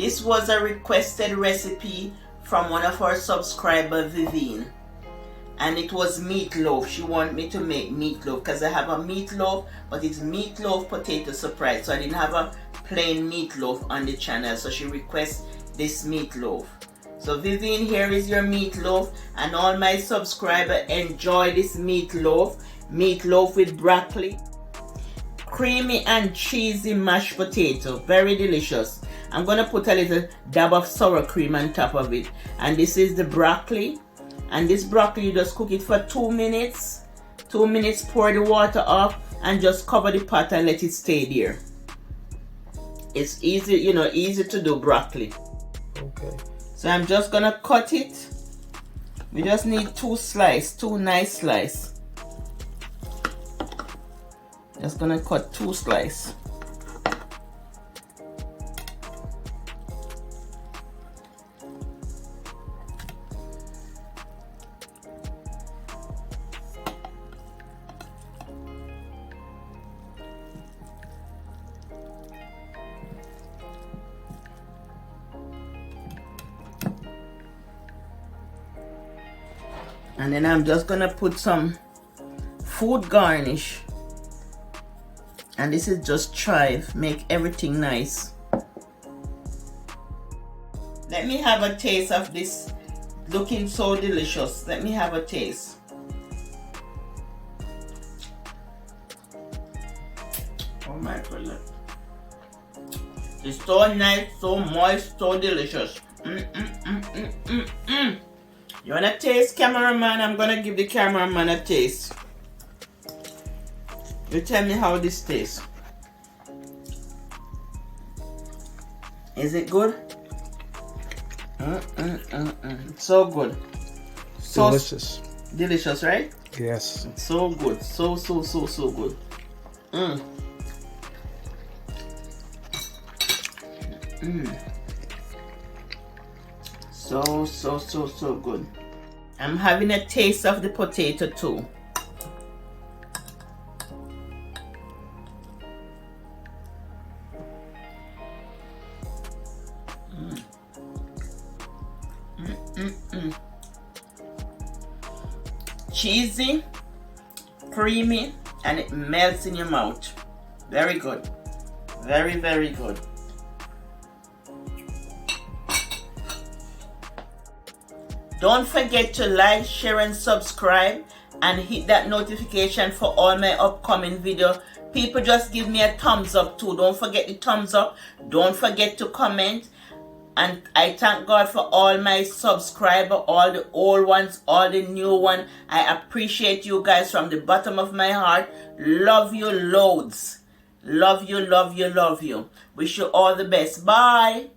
This was a requested recipe from one of our subscribers, Vivian. And it was meatloaf. She wanted me to make meatloaf because I have a meatloaf, but it's meatloaf potato surprise. So I didn't have a plain meatloaf on the channel. So she requests this meatloaf. So Vivian, here is your meatloaf, and all my subscribers enjoy this meatloaf. Meatloaf with broccoli. Creamy and cheesy mashed potato. Very delicious. I'm going to put a little dab of sour cream on top of it. And this is the broccoli. And this broccoli, you just cook it for 2 minutes. 2 minutes, pour the water off, and just cover the pot and let it stay there. It's easy, you know, easy to do broccoli. Okay. So I'm just gonna cut it. We just need 2 slices, 2 nice slices. Just gonna cut 2 slices. And then I'm just gonna put some food garnish. And this is just chive, make everything nice. Let me have a taste of this, looking so delicious. Let me have a taste. Oh my goodness. It's so nice, so moist, so delicious. You wanna taste, cameraman? I'm gonna give the cameraman a taste. You tell me how this tastes. Is it good? It's so good. So delicious. Delicious, right? Yes. It's so good. So good. So good. I'm having a taste of the potato too. Cheesy, creamy, and it melts in your mouth. Very good. Very, very good. Don't forget to like, share, and subscribe, and hit that notification for all my upcoming videos. People, just give me a thumbs up too. Don't forget the thumbs up. Don't forget to comment. And I thank God for all my subscribers, all the old ones, all the new ones. I appreciate you guys from the bottom of my heart. Love you loads. Love you, love you, love you. Wish you all the best. Bye.